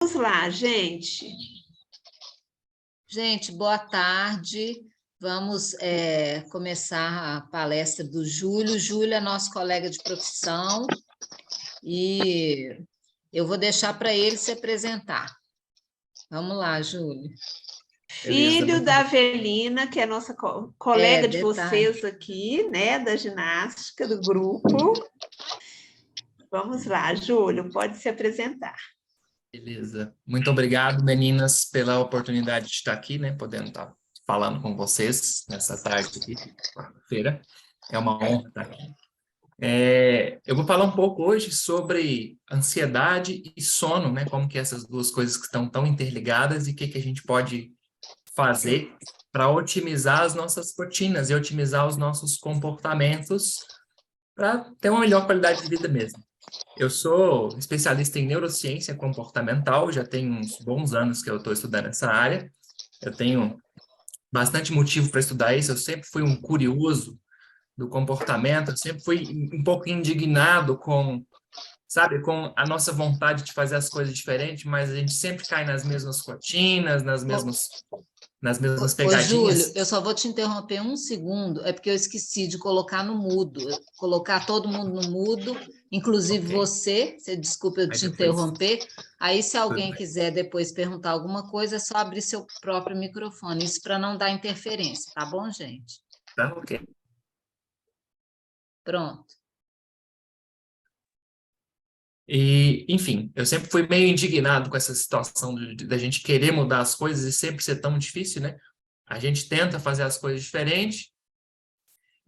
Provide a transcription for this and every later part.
Vamos lá, gente. Gente, boa tarde. Vamos começar a palestra do Júlio. Júlio é nosso colega de profissão e eu vou deixar para ele se apresentar. Vamos lá, Júlio. Filho da Avelina, que é nossa colega de detalhe. vocês aqui, né, da ginástica, do grupo. Vamos lá, Júlio, pode se apresentar. Beleza. Muito obrigado, meninas, pela oportunidade de estar aqui, né, podendo estar falando com vocês nessa tarde aqui, quarta-feira. É uma honra estar aqui. Eu vou falar um pouco hoje sobre ansiedade e sono, né, como que essas duas coisas que estão tão interligadas e o que a gente pode fazer para otimizar as nossas rotinas e otimizar os nossos comportamentos para ter uma melhor qualidade de vida mesmo. Eu sou especialista em neurociência comportamental, já tem uns bons anos que eu estou estudando essa área. Eu tenho bastante motivo para estudar isso, eu sempre fui um curioso do comportamento, eu sempre fui um pouco indignado com, sabe, com a nossa vontade de fazer as coisas diferentes, mas a gente sempre cai nas mesmas rotinas, nas mesmas pegadinhas. Júlio, eu só vou te interromper um segundo, é porque eu esqueci de colocar no mudo, colocar todo mundo no mudo, inclusive você desculpa eu te interromper, aí se alguém quiser depois perguntar alguma coisa, é só abrir seu próprio microfone, isso para não dar interferência, tá bom, gente? Tá, ok. Pronto. E, enfim, eu sempre fui meio indignado com essa situação da gente querer mudar as coisas e sempre ser tão difícil, né? A gente tenta fazer as coisas diferentes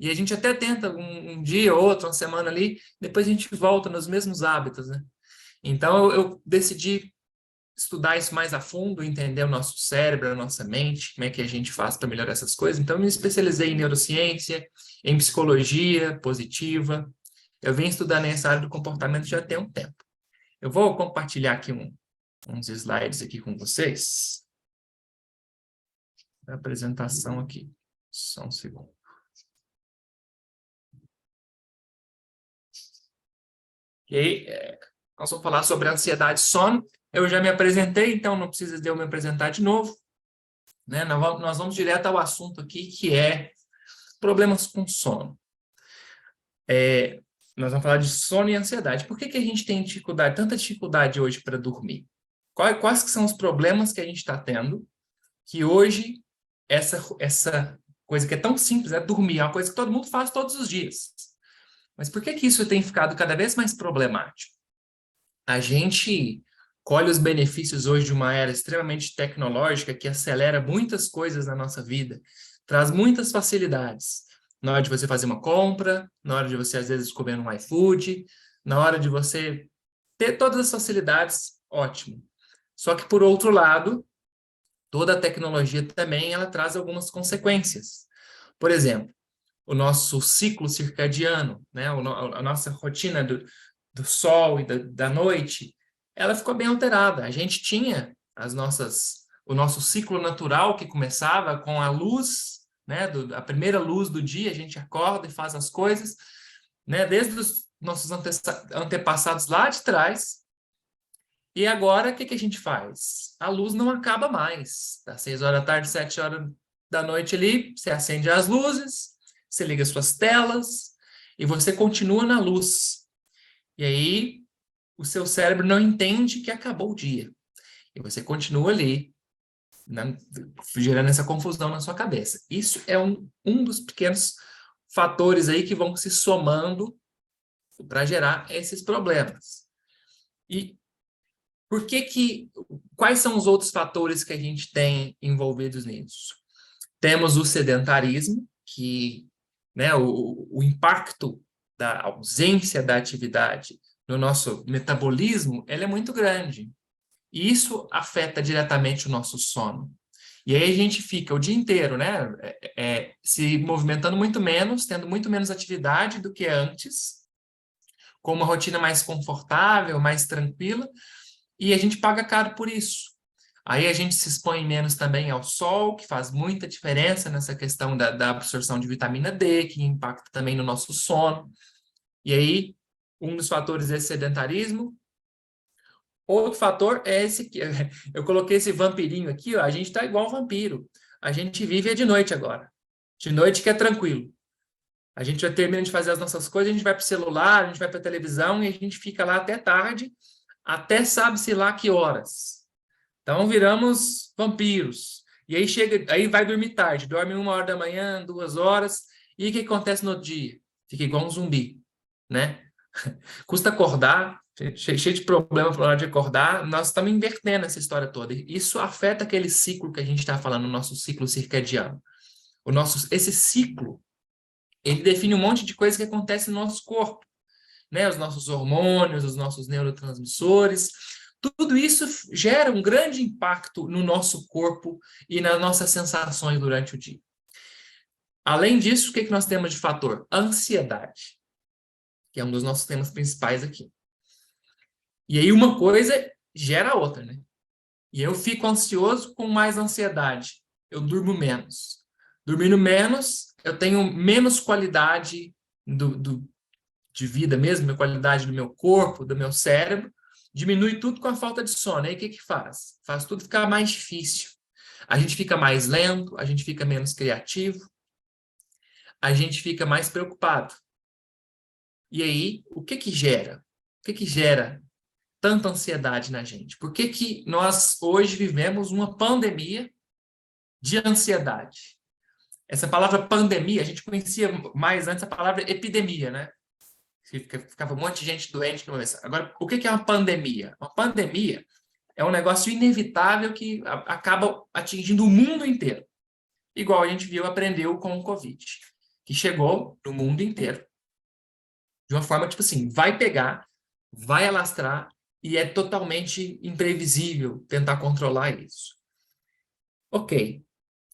e a gente até tenta um dia, outro, uma semana ali, depois a gente volta nos mesmos hábitos, né? Então, eu decidi estudar isso mais a fundo, entender o nosso cérebro, a nossa mente, como é que a gente faz para melhorar essas coisas. Então, eu me especializei em neurociência, em psicologia positiva. Eu venho estudando essa área do comportamento já tem um tempo. Eu vou compartilhar aqui uns slides aqui com vocês. A apresentação aqui. Só um segundo. E aí, nós vamos falar sobre ansiedade e sono. Eu já me apresentei, então não precisa de eu me apresentar de novo. Né? Nós vamos direto ao assunto aqui, que é problemas com sono. Nós vamos falar de sono e ansiedade. Por que a gente tem dificuldade, tanta dificuldade hoje para dormir? Quais que são os problemas que a gente está tendo que hoje essa coisa que é tão simples, é dormir, é uma coisa que todo mundo faz todos os dias. Mas por que isso tem ficado cada vez mais problemático? A gente colhe os benefícios hoje de uma era extremamente tecnológica que acelera muitas coisas na nossa vida, traz muitas facilidades. Na hora de você fazer uma compra, na hora de você, às vezes, comer no iFood, na hora de você ter todas as facilidades, ótimo. Só que, por outro lado, toda a tecnologia também ela traz algumas consequências. Por exemplo, o nosso ciclo circadiano, né? A nossa rotina do sol e da noite, ela ficou bem alterada. A gente tinha o nosso ciclo natural que começava com a luz, né? A primeira luz do dia, a gente acorda e faz as coisas, né? Desde os nossos antepassados lá de trás. E agora, o que a gente faz? A luz não acaba mais. Das 6 horas da tarde, 7 horas da noite ali, você acende as luzes, você liga suas telas e você continua na luz. E aí, o seu cérebro não entende que acabou o dia. E você continua ali, gerando essa confusão na sua cabeça. Isso é um dos pequenos fatores aí que vão se somando para gerar esses problemas. E quais são os outros fatores que a gente tem envolvidos nisso? Temos o sedentarismo, que, né, o impacto da ausência da atividade no nosso metabolismo, ele é muito grande. E isso afeta diretamente o nosso sono. E aí a gente fica o dia inteiro, né, se movimentando muito menos, tendo muito menos atividade do que antes, com uma rotina mais confortável, mais tranquila, e a gente paga caro por isso. Aí a gente se expõe menos também ao sol, que faz muita diferença nessa questão da absorção de vitamina D, que impacta também no nosso sono. E aí, um dos fatores é sedentarismo. Outro fator é esse aqui. Eu coloquei esse vampirinho aqui, ó, a gente está igual um vampiro. A gente vive de noite agora. De noite que é tranquilo. A gente já termina de fazer as nossas coisas, a gente vai para o celular, a gente vai para a televisão e a gente fica lá até tarde, até sabe-se lá que horas. Então, viramos vampiros. E aí aí vai dormir tarde, dorme 1 hora da manhã, 2 horas, e o que acontece no outro dia? Fica igual um zumbi, né? Custa acordar, cheio de problema para hora de acordar, nós estamos invertendo essa história toda. Isso afeta aquele ciclo que a gente está falando, o nosso ciclo circadiano. Esse ciclo, ele define um monte de coisa que acontece no nosso corpo, né? Os nossos hormônios, os nossos neurotransmissores, tudo isso gera um grande impacto no nosso corpo e nas nossas sensações durante o dia. Além disso, o que nós temos de fator? Ansiedade, que é um dos nossos temas principais aqui. E aí uma coisa gera a outra, né? E eu fico ansioso com mais ansiedade. Eu durmo menos. Dormindo menos, eu tenho menos qualidade de vida mesmo, minha qualidade do meu corpo, do meu cérebro. Diminui tudo com a falta de sono. Aí o que faz? Faz tudo ficar mais difícil. A gente fica mais lento, a gente fica menos criativo, a gente fica mais preocupado. E aí, o que gera? O que gera tanta ansiedade na gente? Por que nós hoje vivemos uma pandemia de ansiedade? Essa palavra pandemia, a gente conhecia mais antes a palavra epidemia, né? Ficava um monte de gente doente de uma vez. Agora, o que é uma pandemia? Uma pandemia é um negócio inevitável que acaba atingindo o mundo inteiro. Igual a gente aprendeu com o Covid, que chegou no mundo inteiro. De uma forma, tipo assim, vai pegar, vai alastrar, e é totalmente imprevisível tentar controlar isso. Ok,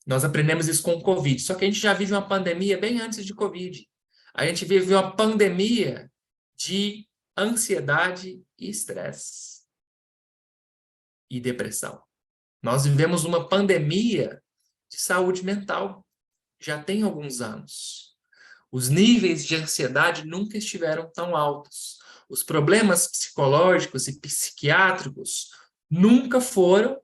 nós aprendemos isso com o Covid, só que a gente já vive uma pandemia bem antes de Covid. A gente vive uma pandemia de ansiedade e estresse e depressão. Nós vivemos uma pandemia de saúde mental já tem alguns anos. Os níveis de ansiedade nunca estiveram tão altos. Os problemas psicológicos e psiquiátricos nunca foram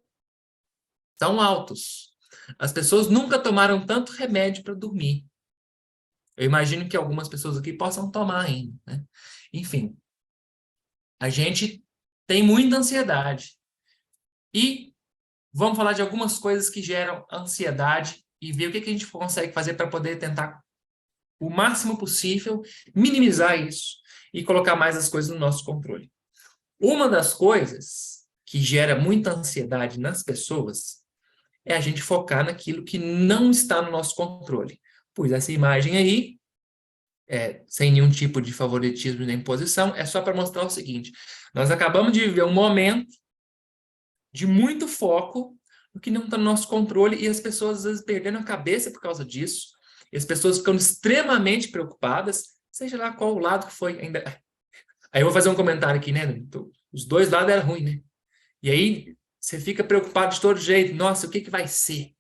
tão altos. As pessoas nunca tomaram tanto remédio para dormir. Eu imagino que algumas pessoas aqui possam tomar ainda, né? Enfim, a gente tem muita ansiedade. E vamos falar de algumas coisas que geram ansiedade e ver o que a gente consegue fazer para poder tentar, o máximo possível, minimizar isso e colocar mais as coisas no nosso controle. Uma das coisas que gera muita ansiedade nas pessoas é a gente focar naquilo que não está no nosso controle. Pus essa imagem aí, sem nenhum tipo de favoritismo nem imposição, é só para mostrar o seguinte: nós acabamos de viver um momento de muito foco no que não está no nosso controle e as pessoas às vezes perdendo a cabeça por causa disso, e as pessoas ficando extremamente preocupadas, seja lá qual o lado que foi ainda. Aí eu vou fazer um comentário aqui, né? Os dois lados eram ruins, né? E aí você fica preocupado de todo jeito. Nossa, o que vai ser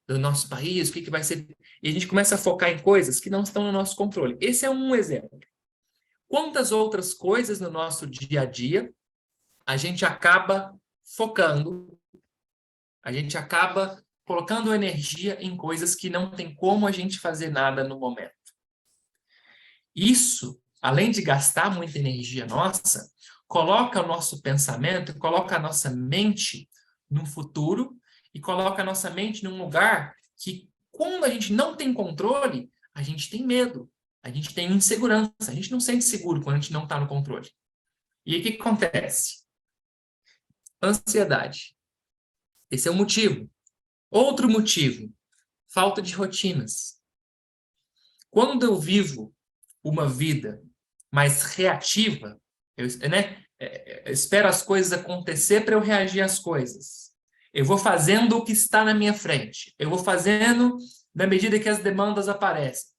do nosso país? O que vai ser? E a gente começa a focar em coisas que não estão no nosso controle. Esse é um exemplo. Quantas outras coisas no nosso dia a dia a gente acaba focando, a gente acaba colocando energia em coisas que não tem como a gente fazer nada no momento. Isso, além de gastar muita energia nossa, coloca o nosso pensamento, coloca a nossa mente no futuro e coloca a nossa mente num lugar que, quando a gente não tem controle, a gente tem medo, a gente tem insegurança, a gente não sente seguro quando a gente não está no controle. E aí o que acontece? Ansiedade. Esse é um motivo. Outro motivo, falta de rotinas. Quando eu vivo uma vida mais reativa, eu espero as coisas acontecer para eu reagir às coisas. Eu vou fazendo o que está na minha frente. Eu vou fazendo na medida que as demandas aparecem.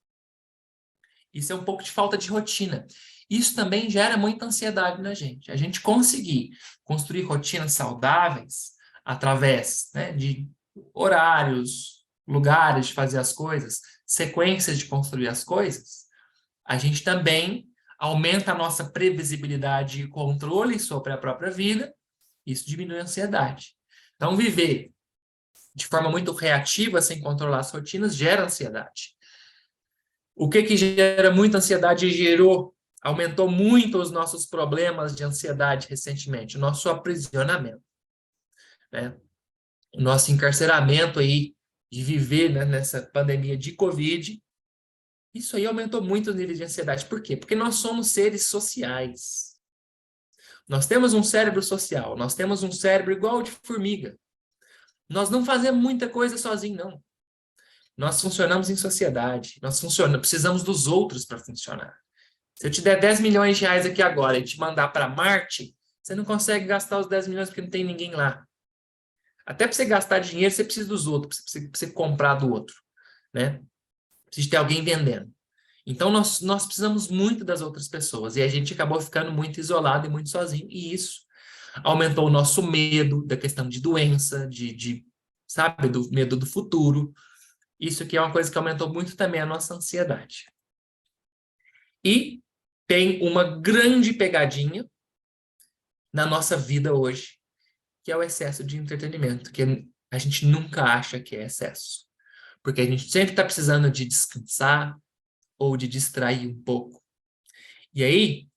Isso é um pouco de falta de rotina. Isso também gera muita ansiedade na gente. A gente conseguir construir rotinas saudáveis através, né, de horários, lugares de fazer as coisas, sequências de construir as coisas, a gente também aumenta a nossa previsibilidade e controle sobre a própria vida Isso diminui a ansiedade. Então, viver de forma muito reativa, sem controlar as rotinas, gera ansiedade. O que gera muita ansiedade e aumentou muito os nossos problemas de ansiedade recentemente? O nosso aprisionamento, né? O nosso encarceramento aí de viver, né, nessa pandemia de Covid. Isso aí aumentou muito os níveis de ansiedade. Por quê? Porque nós somos seres sociais. Nós temos um cérebro social, nós temos um cérebro igual de formiga. Nós não fazemos muita coisa sozinho, não. Nós funcionamos em sociedade, precisamos dos outros para funcionar. Se eu te der 10 milhões de reais aqui agora e te mandar para Marte, você não consegue gastar os 10 milhões porque não tem ninguém lá. Até para você gastar dinheiro, você precisa dos outros, para você comprar do outro, né? Precisa ter alguém vendendo. Então, nós precisamos muito das outras pessoas, e a gente acabou ficando muito isolado e muito sozinho, e isso aumentou o nosso medo da questão de doença, sabe, do medo do futuro. Isso aqui é uma coisa que aumentou muito também a nossa ansiedade. E tem uma grande pegadinha na nossa vida hoje, que é o excesso de entretenimento, que a gente nunca acha que é excesso. Porque a gente sempre está precisando de descansar ou de distrair um pouco. E aí,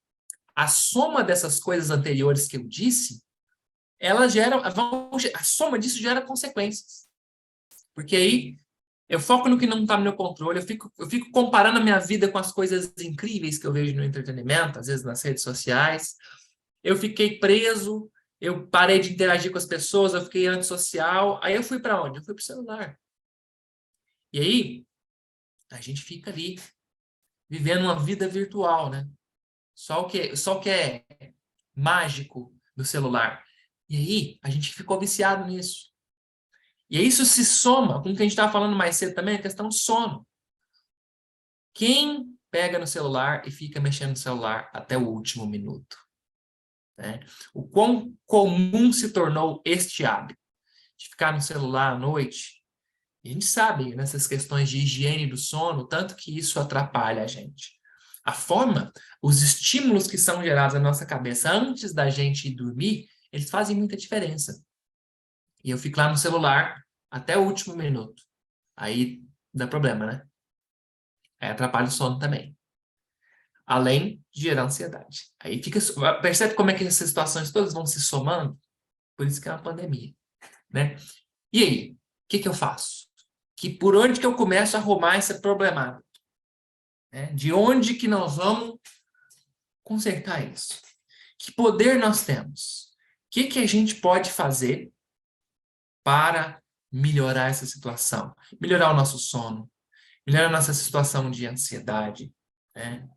a soma dessas coisas anteriores que eu disse, a soma disso gera consequências. Porque aí, eu foco no que não está no meu controle, eu fico comparando a minha vida com as coisas incríveis que eu vejo no entretenimento, às vezes nas redes sociais. Eu fiquei preso, eu parei de interagir com as pessoas, eu fiquei antissocial. Aí eu fui para onde? Eu fui para o celular. E aí, a gente fica ali, vivendo uma vida virtual, né? Só o que é mágico do celular. E aí, a gente ficou viciado nisso. E aí, isso se soma com o que a gente estava falando mais cedo também, a questão do sono. Quem pega no celular e fica mexendo no celular até o último minuto? Né? O quão comum se tornou este hábito de ficar no celular à noite. E a gente sabe nessas questões de higiene do sono, tanto que isso atrapalha a gente. A forma, os estímulos que são gerados na nossa cabeça antes da gente ir dormir, eles fazem muita diferença. E eu fico lá no celular até o último minuto. Aí dá problema, né? Aí atrapalha o sono também. Além de gerar ansiedade. Aí percebe como é que essas situações todas vão se somando? Por isso que é uma pandemia, né? E aí, o que eu faço? Por onde que eu começo a arrumar essa problemática? De onde que nós vamos consertar isso? Que poder nós temos? O que a gente pode fazer para melhorar essa situação? Melhorar o nosso sono, melhorar a nossa situação de ansiedade, né?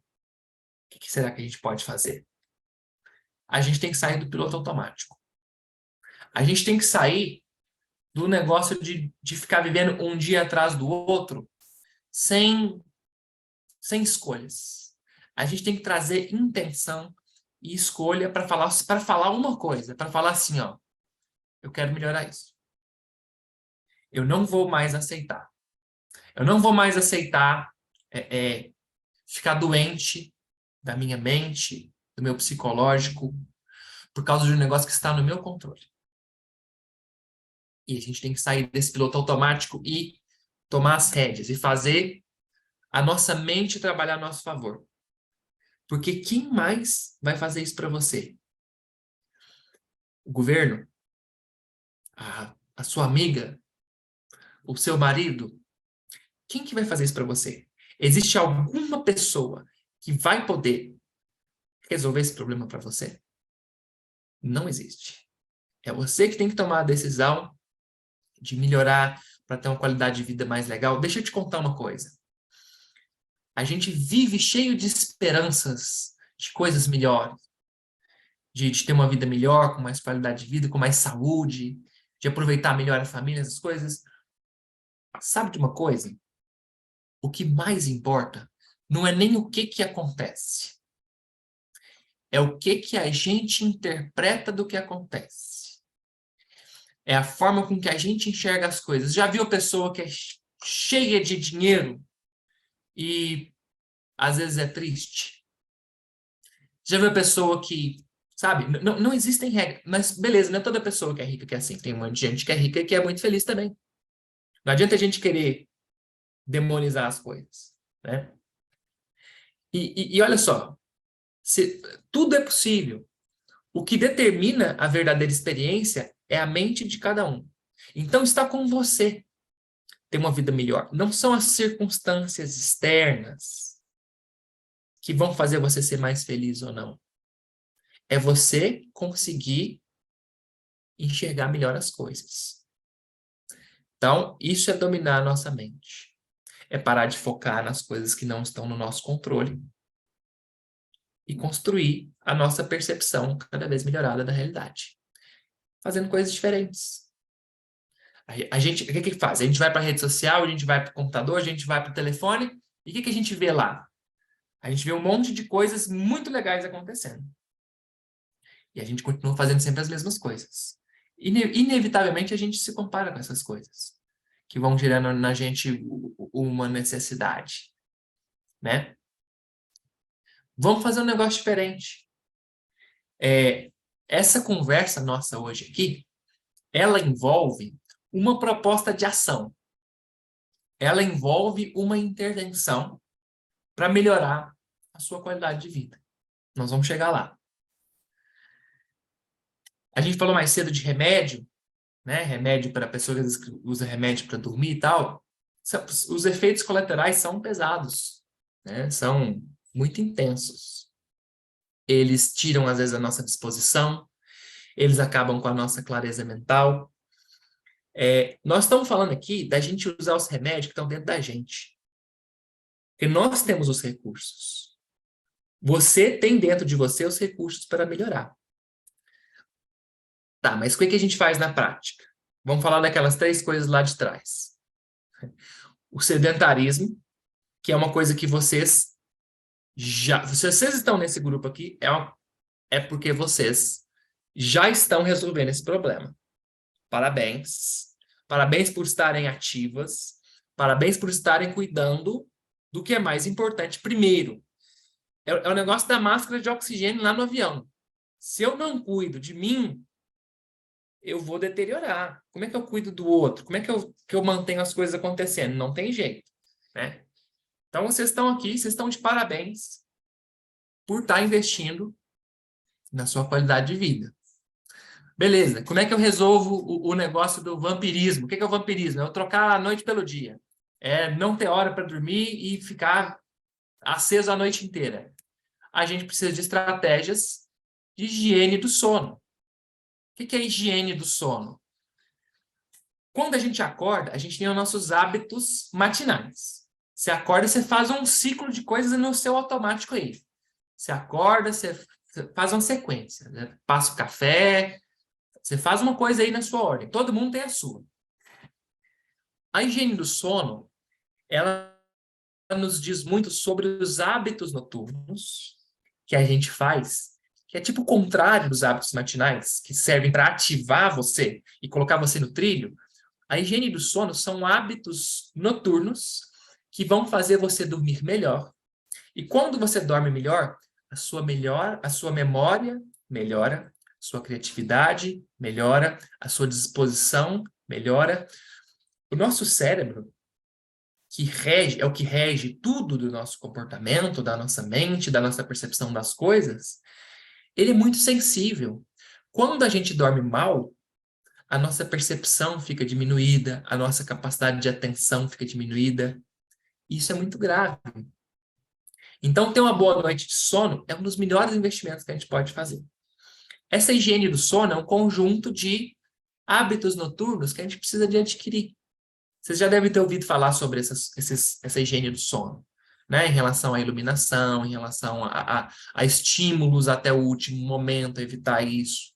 O que será que a gente pode fazer? A gente tem que sair do piloto automático. A gente tem que sair do negócio de ficar vivendo um dia atrás do outro sem escolhas. A gente tem que trazer intenção e escolha para falar uma coisa, para falar assim, ó, eu quero melhorar isso. Eu não vou mais aceitar. Eu não vou mais aceitar ficar doente da minha mente, do meu psicológico, por causa de um negócio que está no meu controle. E a gente tem que sair desse piloto automático e tomar as rédeas e fazer a nossa mente trabalhar a nosso favor. Porque quem mais vai fazer isso para você? O governo? A sua amiga? O seu marido? Quem que vai fazer isso para você? Existe alguma pessoa que vai poder resolver esse problema para você? Não existe. É você que tem que tomar a decisão de melhorar para ter uma qualidade de vida mais legal. Deixa eu te contar uma coisa. A gente vive cheio de esperanças de coisas melhores, de ter uma vida melhor, com mais qualidade de vida, com mais saúde, de aproveitar melhor a família, essas coisas. Sabe de uma coisa? O que mais importa não é nem o que acontece. É o que a gente interpreta do que acontece. É a forma com que a gente enxerga as coisas. Já viu a pessoa que é cheia de dinheiro e às vezes é triste? Já viu a pessoa que sabe? Não existem regras. Mas, beleza, não é toda pessoa que é rica que é assim. Tem um monte de gente que é rica e que é muito feliz também. Não adianta a gente querer demonizar as coisas, né? E olha só, tudo é possível. O que determina a verdadeira experiência é a mente de cada um. Então, está com você ter uma vida melhor. Não são as circunstâncias externas que vão fazer você ser mais feliz ou não. É você conseguir enxergar melhor as coisas. Então, isso é dominar a nossa mente. É parar de focar nas coisas que não estão no nosso controle e construir a nossa percepção cada vez melhorada da realidade. Fazendo coisas diferentes. A gente, o que faz? A gente vai para a rede social, a gente vai para o computador, a gente vai para o telefone, e o que a gente vê lá? A gente vê um monte de coisas muito legais acontecendo. E a gente continua fazendo sempre as mesmas coisas. Inevitavelmente, a gente se compara com essas coisas, que vão gerando na gente uma necessidade, né? Vamos fazer um negócio diferente. Essa conversa nossa hoje aqui, ela envolve uma proposta de ação. Ela envolve uma intervenção para melhorar a sua qualidade de vida. Nós vamos chegar lá. A gente falou mais cedo de remédio, né? Remédio para pessoas que usam remédio para dormir e tal. Os efeitos colaterais são pesados, né? São muito intensos. Eles tiram, às vezes, a nossa disposição, eles acabam com a nossa clareza mental. Nós estamos falando aqui da gente usar os remédios que estão dentro da gente. Porque nós temos os recursos. Você tem dentro de você os recursos para melhorar. Tá, mas o que a gente faz na prática? Vamos falar daquelas 3 coisas lá de trás. O sedentarismo, que é uma coisa que vocês se vocês estão nesse grupo aqui, é porque vocês já estão resolvendo esse problema. Parabéns. Parabéns por estarem ativas. Parabéns por estarem cuidando do que é mais importante primeiro. É o negócio da máscara de oxigênio lá no avião. Se eu não cuido de mim, eu vou deteriorar. Como é que eu cuido do outro? Como é que eu mantenho as coisas acontecendo? Não tem jeito, né? Então, vocês estão aqui, vocês estão de parabéns por estar investindo na sua qualidade de vida. Beleza, como é que eu resolvo o negócio do vampirismo? O que é o vampirismo? É eu trocar a noite pelo dia. É não ter hora para dormir e ficar aceso a noite inteira. A gente precisa de estratégias de higiene do sono. O que é a higiene do sono? Quando a gente acorda, a gente tem os nossos hábitos matinais. Você acorda, você faz um ciclo de coisas no seu automático aí. Você acorda, você faz uma sequência, né? Passa o café, você faz uma coisa aí na sua ordem. Todo mundo tem a sua. A higiene do sono, ela nos diz muito sobre os hábitos noturnos que a gente faz, que é tipo o contrário dos hábitos matinais, que servem para ativar você e colocar você no trilho. A higiene do sono são hábitos noturnos que vão fazer você dormir melhor. E quando você dorme melhor, a sua memória melhora, a sua criatividade melhora, a sua disposição melhora. O nosso cérebro, é o que rege tudo do nosso comportamento, da nossa mente, da nossa percepção das coisas, ele é muito sensível. Quando a gente dorme mal, a nossa percepção fica diminuída, a nossa capacidade de atenção fica diminuída. Isso é muito grave. Então, ter uma boa noite de sono é um dos melhores investimentos que a gente pode fazer. Essa higiene do sono é um conjunto de hábitos noturnos que a gente precisa de adquirir. Vocês já devem ter ouvido falar sobre essa higiene do sono, né? Em relação à iluminação, em relação a estímulos até o último momento, evitar isso.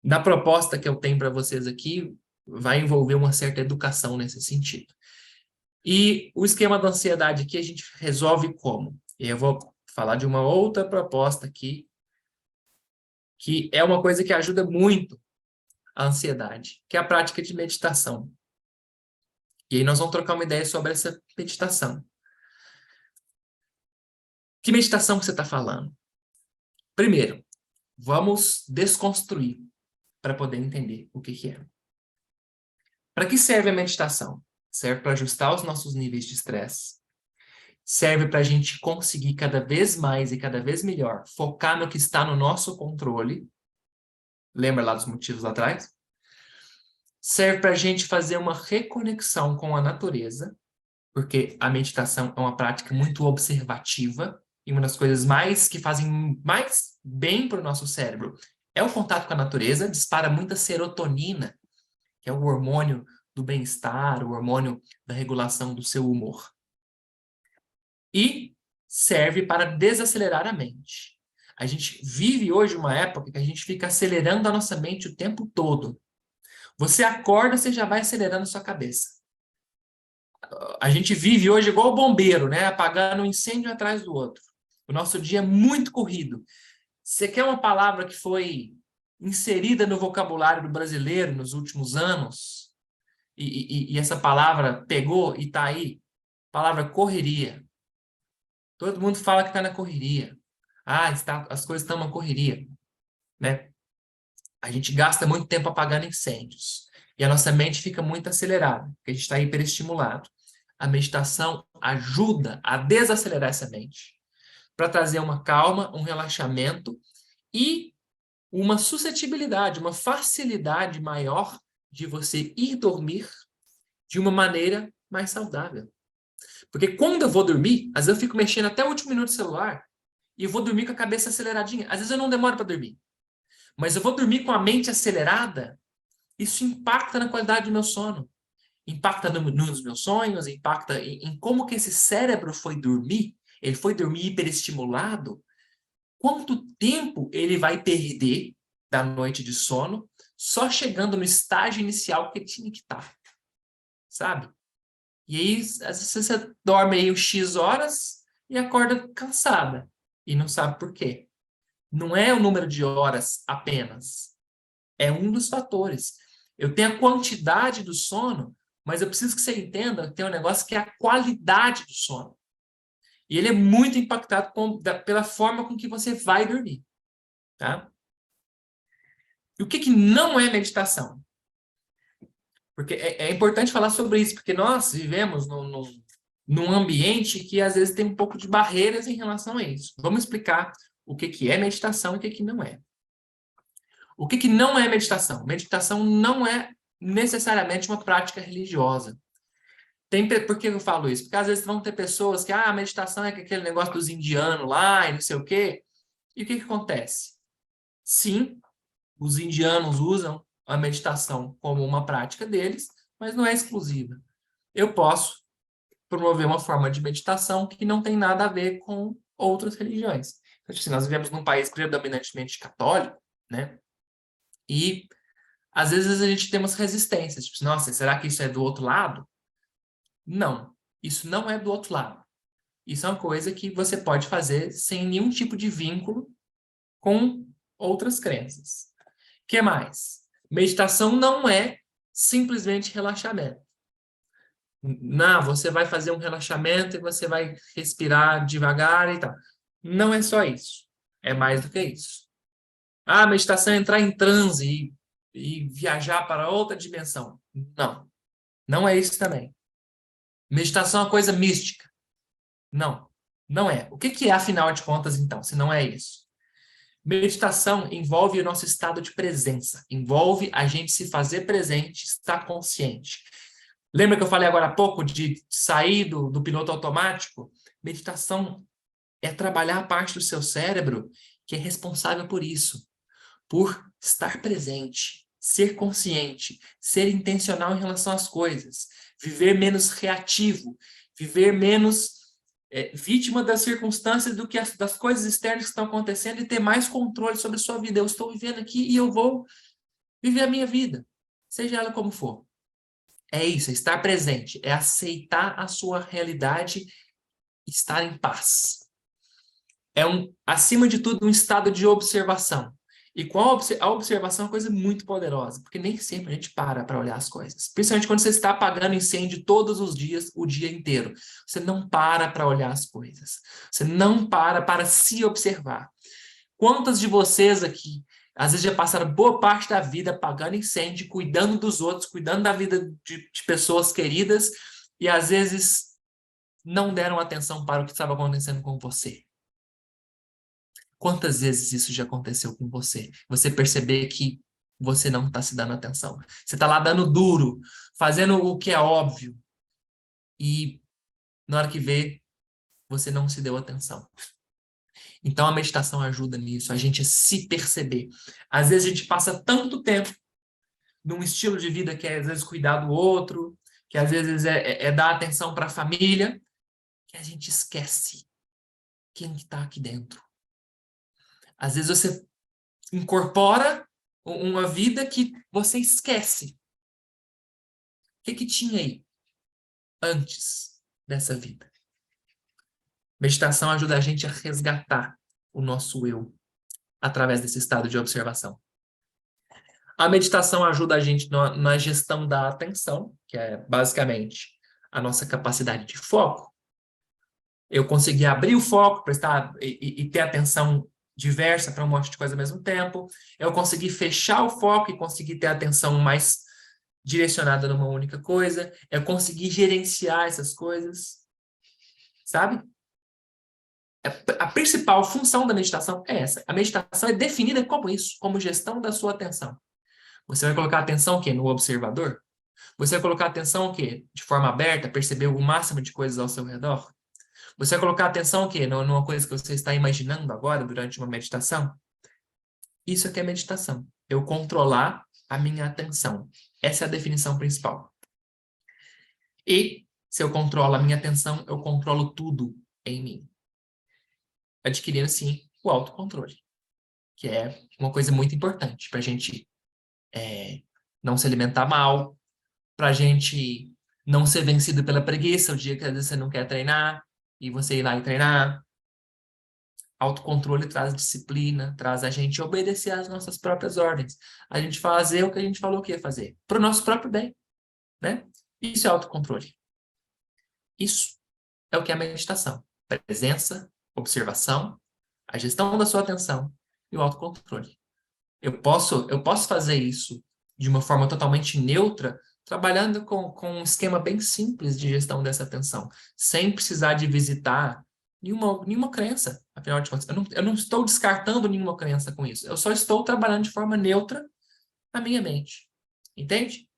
Na proposta que eu tenho para vocês aqui, vai envolver uma certa educação nesse sentido. E o esquema da ansiedade aqui a gente resolve como? E eu vou falar de uma outra proposta aqui, que é uma coisa que ajuda muito a ansiedade, que é a prática de meditação. E aí nós vamos trocar uma ideia sobre essa meditação. Que meditação que você está falando? Primeiro, vamos desconstruir para poder entender o que é. Para que serve a meditação? Serve para ajustar os nossos níveis de estresse. Serve para a gente conseguir cada vez mais e cada vez melhor focar no que está no nosso controle. Lembra lá dos motivos lá atrás? Serve para a gente fazer uma reconexão com a natureza, porque a meditação é uma prática muito observativa e uma das coisas mais que fazem mais bem para o nosso cérebro é o contato com a natureza, dispara muita serotonina, que é o hormônio do bem-estar, o hormônio da regulação do seu humor. E serve para desacelerar a mente. A gente vive hoje uma época que a gente fica acelerando a nossa mente o tempo todo. Você acorda, você já vai acelerando a sua cabeça. A gente vive hoje igual o bombeiro, né? Apagando um incêndio atrás do outro. O nosso dia é muito corrido. Você quer uma palavra que foi inserida no vocabulário do brasileiro nos últimos anos, e essa palavra pegou e está aí? Palavra correria. Todo mundo fala que está na correria. As coisas estão na correria, né? A gente gasta muito tempo apagando incêndios. E a nossa mente fica muito acelerada, porque a gente está hiperestimulado. A meditação ajuda a desacelerar essa mente, para trazer uma calma, um relaxamento e uma suscetibilidade, uma facilidade maior de você ir dormir de uma maneira mais saudável. Porque quando eu vou dormir, às vezes eu fico mexendo até o último minuto do celular e eu vou dormir com a cabeça aceleradinha. Às vezes eu não demoro para dormir. Mas eu vou dormir com a mente acelerada, isso impacta na qualidade do meu sono. Impacta nos meus sonhos, impacta em como que esse cérebro foi dormir. Ele foi dormir hiperestimulado. Quanto tempo ele vai perder da noite de sono só chegando no estágio inicial que ele tinha que estar. Sabe? E aí, às vezes você dorme aí uns X horas e acorda cansada. E não sabe por quê. Não é o número de horas apenas. É um dos fatores. Eu tenho a quantidade do sono, mas eu preciso que você entenda que tem um negócio que é a qualidade do sono. E ele é muito impactado pela forma com que você vai dormir. Tá? E o que não é meditação? Porque é importante falar sobre isso, porque nós vivemos num ambiente que às vezes tem um pouco de barreiras em relação a isso. Vamos explicar o que é meditação e o que não é. O que não é meditação? Meditação não é necessariamente uma prática religiosa. Por que eu falo isso? Porque às vezes vão ter pessoas que a meditação é aquele negócio dos indianos lá e não sei o quê. E o que acontece? Sim, os indianos usam a meditação como uma prática deles, mas não é exclusiva. Eu posso promover uma forma de meditação que não tem nada a ver com outras religiões. Então, assim, nós vivemos num país predominantemente católico, né? E às vezes a gente tem umas resistências, tipo, nossa, será que isso é do outro lado? Não, isso não é do outro lado. Isso é uma coisa que você pode fazer sem nenhum tipo de vínculo com outras crenças. O que mais? Meditação não é simplesmente relaxamento. Não, você vai fazer um relaxamento e você vai respirar devagar e tal. Não é só isso. É mais do que isso. A meditação é entrar em transe e viajar para outra dimensão. Não. Não é isso também. Meditação é uma coisa mística. Não. Não é. O que é, afinal de contas, então, se não é isso? Meditação envolve o nosso estado de presença. Envolve a gente se fazer presente, estar consciente. Lembra que eu falei agora há pouco de sair do piloto automático? Meditação é trabalhar a parte do seu cérebro que é responsável por isso. Por estar presente, ser consciente, ser intencional em relação às coisas, viver menos reativo, viver menos vítima das circunstâncias das coisas externas que estão acontecendo e ter mais controle sobre a sua vida. Eu estou vivendo aqui e eu vou viver a minha vida, seja ela como for. É isso, é estar presente, é aceitar a sua realidade e estar em paz. É, acima de tudo, um estado de observação. E com a observação é uma coisa muito poderosa, porque nem sempre a gente para olhar as coisas. Principalmente quando você está apagando incêndio todos os dias, o dia inteiro. Você não para olhar as coisas. Você não para se observar. Quantas de vocês aqui, às vezes já passaram boa parte da vida apagando incêndio, cuidando dos outros, cuidando da vida de pessoas queridas, e às vezes não deram atenção para o que estava acontecendo com você? Quantas vezes isso já aconteceu com você? Você perceber que você não está se dando atenção. Você está lá dando duro, fazendo o que é óbvio, e na hora que vê, você não se deu atenção. Então a meditação ajuda nisso, a gente a se perceber. Às vezes a gente passa tanto tempo num estilo de vida que é às vezes cuidar do outro, que às vezes é dar atenção para a família, que a gente esquece quem está aqui dentro. Às vezes você incorpora uma vida que você esquece. O que tinha aí antes dessa vida? Meditação ajuda a gente a resgatar o nosso eu através desse estado de observação. A meditação ajuda a gente na gestão da atenção, que é basicamente a nossa capacidade de foco. Eu conseguir abrir o foco, prestar e ter atenção diversa para um monte de coisa ao mesmo tempo. Eu conseguir fechar o foco e conseguir ter atenção mais direcionada numa única coisa. Eu conseguir gerenciar essas coisas. Sabe? A principal função da meditação é essa. A meditação é definida como isso, como gestão da sua atenção. Você vai colocar atenção o quê? No observador? Você vai colocar atenção o quê? De forma aberta, perceber o máximo de coisas ao seu redor? Você vai colocar atenção o quê? Numa coisa que você está imaginando agora durante uma meditação? Isso aqui é meditação. Eu controlar a minha atenção. Essa é a definição principal. E se eu controlo a minha atenção, eu controlo tudo em mim. Adquirindo, assim, o autocontrole, que é uma coisa muito importante para a gente não se alimentar mal, para a gente não ser vencido pela preguiça o dia que às vezes você não quer treinar, e você ir lá e treinar. Autocontrole traz disciplina, traz a gente obedecer às nossas próprias ordens. A gente fazer o que a gente falou que ia fazer, para o nosso próprio bem, né? Isso é autocontrole. Isso é o que é a meditação. Presença, observação, a gestão da sua atenção e o autocontrole. Eu posso fazer isso de uma forma totalmente neutra, trabalhando com um esquema bem simples de gestão dessa atenção, sem precisar de visitar nenhuma crença. Afinal de contas, eu não estou descartando nenhuma crença com isso. Eu só estou trabalhando de forma neutra na minha mente. Entende?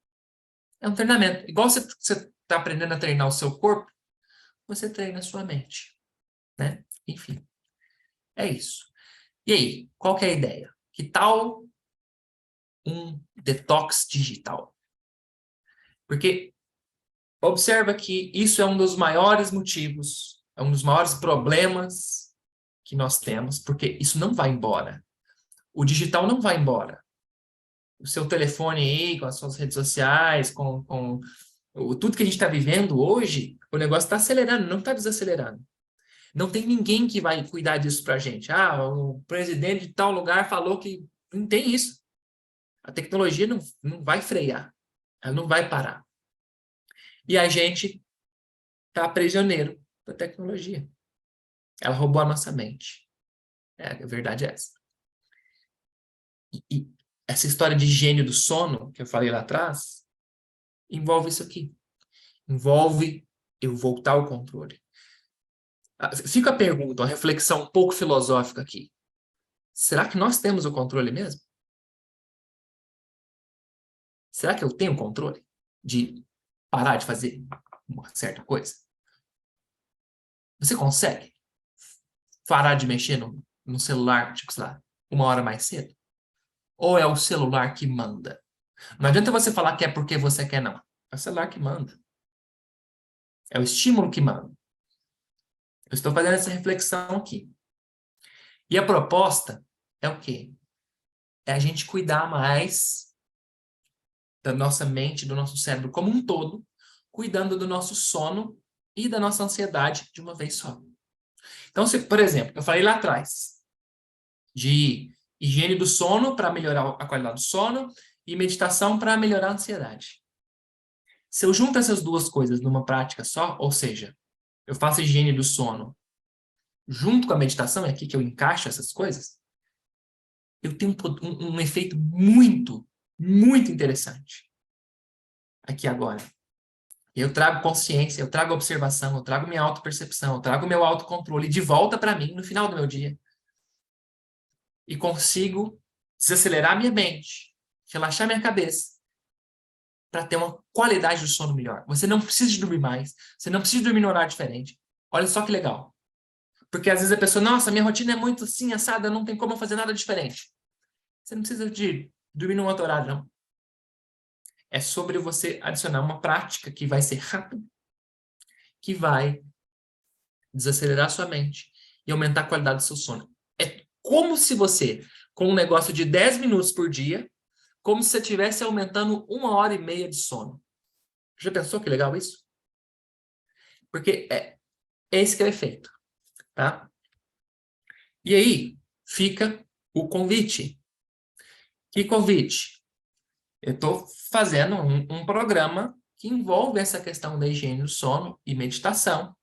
É um treinamento. Igual você está aprendendo a treinar o seu corpo, você treina a sua mente. Né? Enfim, é isso. E aí, qual que é a ideia? Que tal um detox digital? Porque observa que isso é um dos maiores motivos, é um dos maiores problemas que nós temos, porque isso não vai embora. O digital não vai embora. O seu telefone aí, com as suas redes sociais, com tudo que a gente está vivendo hoje, o negócio está acelerando, não está desacelerando. Não tem ninguém que vai cuidar disso para a gente. Ah, o presidente de tal lugar falou que... Não tem isso. A tecnologia não vai frear. Ela não vai parar. E a gente está prisioneiro da tecnologia. Ela roubou a nossa mente. A verdade é essa. E essa história de gênio do sono, que eu falei lá atrás, envolve isso aqui. Envolve eu voltar ao controle. Fica a pergunta, uma reflexão um pouco filosófica aqui. Será que nós temos o controle mesmo? Será que eu tenho controle de parar de fazer uma certa coisa? Você consegue parar de mexer no celular, tipo, sei lá, 1 hora mais cedo? Ou é o celular que manda? Não adianta você falar que é porque você quer, não. É o celular que manda. É o estímulo que manda. Eu estou fazendo essa reflexão aqui. E a proposta é o quê? É a gente cuidar mais da nossa mente, do nosso cérebro como um todo, cuidando do nosso sono e da nossa ansiedade de uma vez só. Então, por exemplo, eu falei lá atrás de higiene do sono para melhorar a qualidade do sono e meditação para melhorar a ansiedade. Se eu junto essas duas coisas numa prática só, ou seja, eu faço higiene do sono junto com a meditação, é aqui que eu encaixo essas coisas, eu tenho um efeito muito, muito interessante aqui agora. Eu trago consciência, eu trago observação, eu trago minha autopercepção, eu trago meu autocontrole de volta para mim no final do meu dia. E consigo desacelerar minha mente, relaxar minha cabeça, para ter uma qualidade de sono melhor. Você não precisa de dormir mais, você não precisa dormir no horário diferente. Olha só que legal. Porque às vezes a pessoa, nossa, minha rotina é muito assim, assada, não tem como eu fazer nada diferente. Você não precisa de dormir num outro horário, não. É sobre você adicionar uma prática que vai ser rápida, que vai desacelerar sua mente e aumentar a qualidade do seu sono. É como se você, com um negócio de 10 minutos por dia, como se você estivesse aumentando 1h30 de sono. Já pensou que legal isso? Porque é esse que é o efeito, tá? E aí fica o convite. Que convite? Eu estou fazendo um programa que envolve essa questão da higiene do sono e meditação.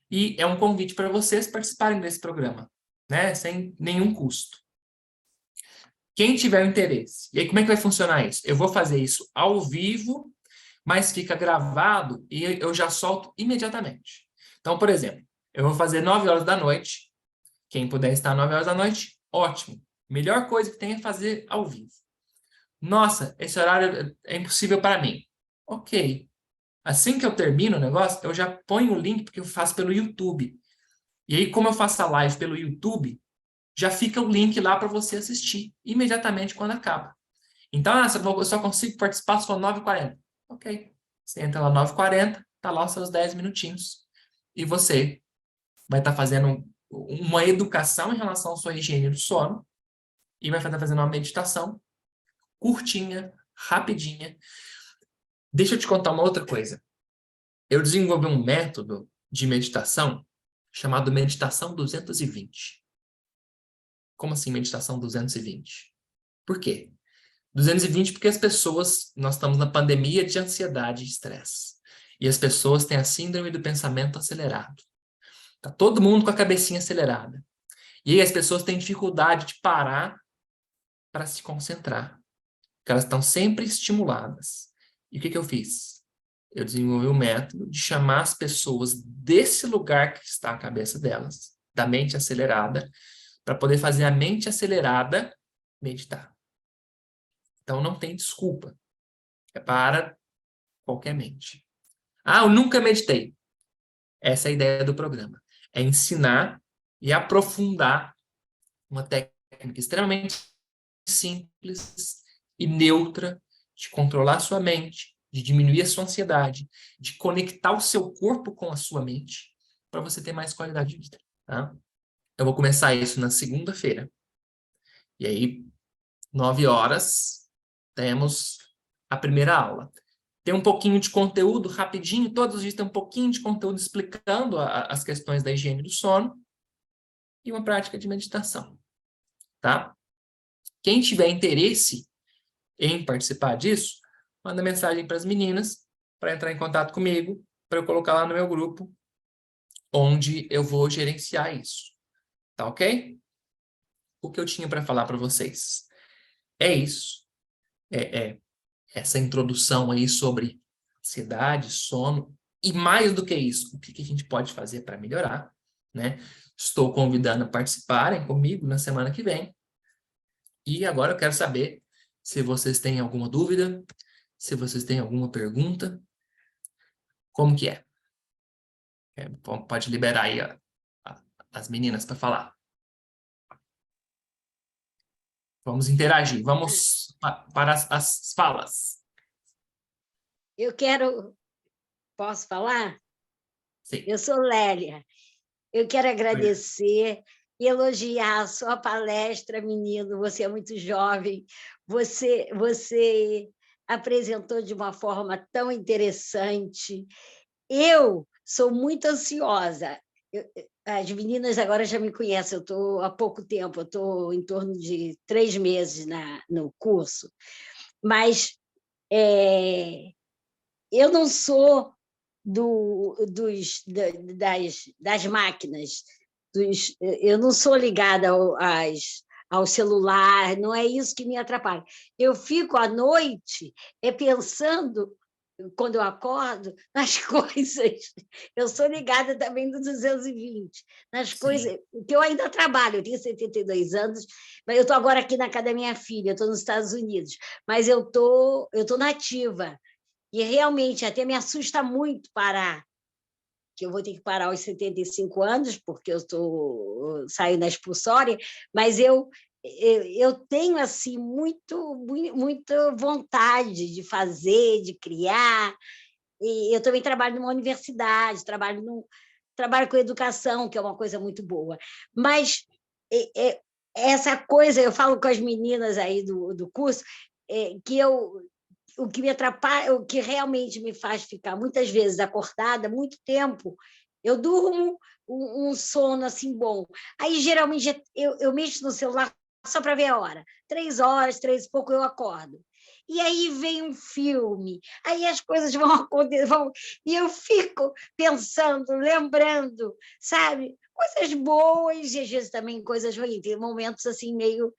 E é um convite para vocês participarem desse programa, né? Sem nenhum custo. Quem tiver interesse. E aí, como é que vai funcionar isso? Eu vou fazer isso ao vivo, mas fica gravado e eu já solto imediatamente. Então, por exemplo, eu vou fazer 9h da noite. Quem puder estar 9h da noite, ótimo. Melhor coisa que tem é fazer ao vivo. Nossa, esse horário é impossível para mim. Ok. Assim que eu termino o negócio, eu já ponho o link, porque eu faço pelo YouTube. E aí, como eu faço a live pelo YouTube, já fica o link lá para você assistir imediatamente quando acaba. Então, eu só consigo participar só 9h40. Ok. Você entra lá 9h40, tá lá os seus 10 minutinhos. E você vai estar fazendo uma educação em relação à sua higiene do sono e vai estar fazendo uma meditação curtinha, rapidinha. Deixa eu te contar uma outra coisa. Eu desenvolvi um método de meditação chamado Meditação 220. Como assim Meditação 220? Por quê? 220 porque as pessoas, nós estamos na pandemia de ansiedade e estresse. E as pessoas têm a síndrome do pensamento acelerado. Tá todo mundo com a cabecinha acelerada. E aí as pessoas têm dificuldade de parar para se concentrar. Porque elas estão sempre estimuladas. E o que eu fiz? Eu desenvolvi um método de chamar as pessoas desse lugar que está a cabeça delas, da mente acelerada, para poder fazer a mente acelerada meditar. Então não tem desculpa. É para qualquer mente. Ah, eu nunca meditei. Essa é a ideia do programa. É ensinar e aprofundar uma técnica extremamente simples e neutra de controlar a sua mente, de diminuir a sua ansiedade, de conectar o seu corpo com a sua mente, para você ter mais qualidade de vida. Tá? Eu vou começar isso na segunda-feira. E aí, 9h, temos a primeira aula. Tem um pouquinho de conteúdo rapidinho, todos os dias tem um pouquinho de conteúdo explicando as questões da higiene do sono e uma prática de meditação. Tá? Quem tiver interesse em participar disso, manda mensagem para as meninas para entrar em contato comigo, para eu colocar lá no meu grupo, onde eu vou gerenciar isso. Tá ok? O que eu tinha para falar para vocês é isso. Essa introdução aí sobre ansiedade, sono, e mais do que isso, o que a gente pode fazer para melhorar, né? Estou convidando a participarem comigo na semana que vem. E agora eu quero saber se vocês têm alguma dúvida, se vocês têm alguma pergunta, como que é? Pode liberar aí as meninas para falar. Vamos interagir, vamos para as falas. Eu quero... Posso falar? Sim. Eu sou Lélia. Eu quero agradecer e elogiar a sua palestra, menino. Você é muito jovem. Você apresentou de uma forma tão interessante. Eu sou muito ansiosa. As meninas agora já me conhecem. Eu estou há pouco tempo, eu estou em torno de 3 meses no curso. Mas eu não sou das máquinas, eu não sou ligada ao celular, não é isso que me atrapalha. Eu fico à noite pensando, quando eu acordo, nas coisas. Eu sou ligada também do 220, nas coisas que eu ainda trabalho. Eu tenho 72 anos, mas eu estou agora aqui na casa da minha filha, eu estou nos Estados Unidos, mas eu tô nativa. E realmente até me assusta muito parar, que eu vou ter que parar aos 75 anos, porque eu saio na expulsória, mas eu tenho assim muita vontade de fazer, de criar. E eu também trabalho numa universidade, trabalho com educação, que é uma coisa muito boa. Mas essa coisa, eu falo com as meninas aí do curso, que o que me atrapalha, o que realmente me faz ficar muitas vezes acordada, muito tempo, eu durmo um sono assim bom. Aí, geralmente, eu mexo no celular só para ver a hora. 3 horas, 3 e pouco, eu acordo. E aí vem um filme, aí as coisas vão acontecer, e eu fico pensando, lembrando, sabe? Coisas boas e às vezes também coisas ruins, tem momentos assim meio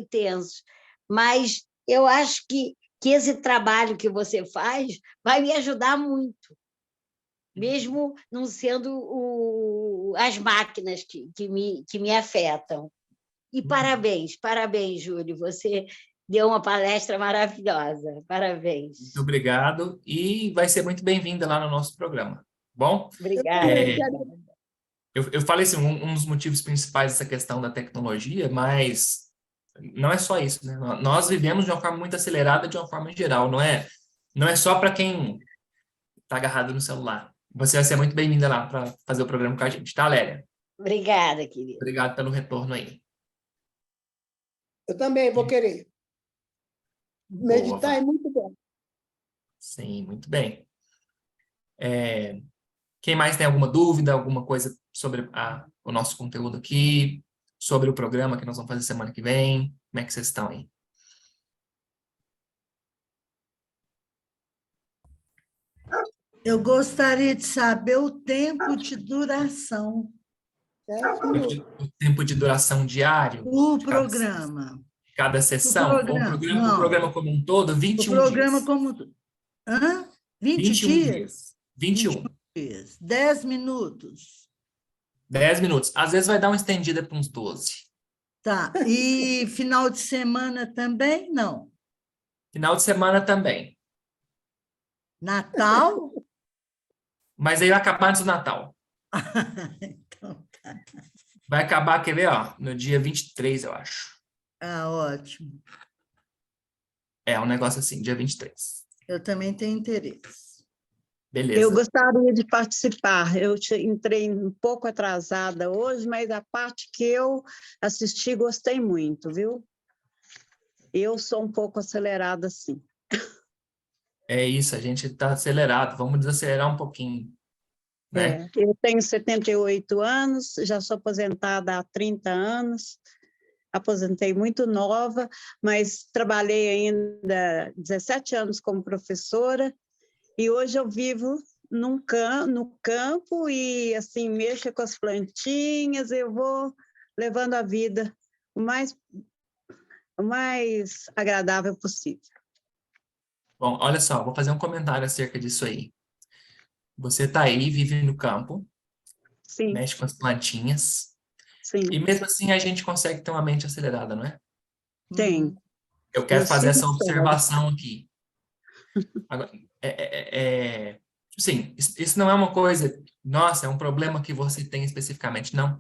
tensos. Mas eu acho que esse trabalho que você faz vai me ajudar muito, mesmo não sendo as máquinas que me afetam. E parabéns, Júlio, você deu uma palestra maravilhosa, parabéns. Muito obrigado, e vai ser muito bem-vinda lá no nosso programa. Bom? Obrigada. Eu falei assim, um dos motivos principais dessa questão da tecnologia, mas não é só isso, né? Nós vivemos de uma forma muito acelerada, de uma forma geral, não é só para quem está agarrado no celular. Você vai ser muito bem-vinda lá para fazer o programa com a gente, tá, Lélia? Obrigada, querida. Obrigado pelo retorno aí. Eu também vou querer. Meditar é muito bom. Sim, muito bem. Quem mais tem alguma dúvida, alguma coisa sobre o nosso conteúdo aqui, sobre o programa que nós vamos fazer semana que vem? Como é que vocês estão aí? Eu gostaria de saber o tempo de duração O tempo de duração diário do de cada programa. sessão, ou o programa como um todo, 21 o programa dias. como... Hã? 20 21 dias. 21. 21 dias. 10 minutos. 10 minutos. Às vezes vai dar uma estendida para uns 12. Tá. E final de semana também? Não. Final de semana também. Natal? Mas aí vai acabar antes do Natal. Então, tá. Vai acabar, quer ver, ó, no dia 23, eu acho. Ótimo. É um negócio assim, dia 23. Eu também tenho interesse. Beleza. Eu gostaria de participar. Eu entrei um pouco atrasada hoje, mas a parte que eu assisti, gostei muito, viu? Eu sou um pouco acelerada, sim. É isso, a gente está acelerado. Vamos desacelerar um pouquinho, né? Eu tenho 78 anos, já sou aposentada há 30 anos. Aposentei muito nova, mas trabalhei ainda 17 anos como professora, e hoje eu vivo no campo e, assim, mexo com as plantinhas, eu vou levando a vida o mais agradável possível. Bom, olha só, vou fazer um comentário acerca disso aí. Você está aí, vive no campo, Sim. Mexe com as plantinhas, Sim. E mesmo assim a gente consegue ter uma mente acelerada, não é? Tem. Eu quero fazer essa observação aqui. Agora, sim, isso não é uma coisa, nossa, é um problema que você tem especificamente, não.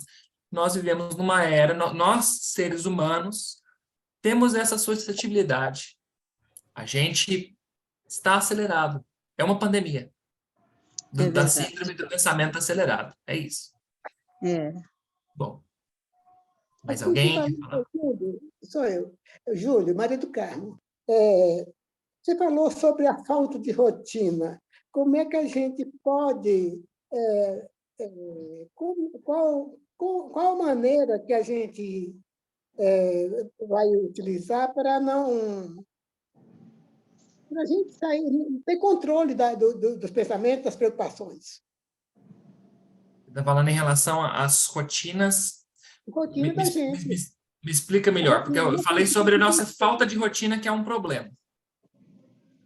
Nós vivemos numa era, nós, seres humanos, temos essa suscetibilidade. A gente está acelerado. É uma pandemia. Da síndrome do pensamento acelerado. É isso. Bom. Mais alguém? Sou eu. Júlio, marido do Carmo. Você falou sobre a falta de rotina. Como é que a gente pode... qual maneira que a gente vai utilizar para a gente sair, ter controle dos pensamentos, das preocupações? Está falando em relação às rotinas... Rotina da gente. Me explica melhor, porque eu falei sobre a nossa falta de rotina, que é um problema.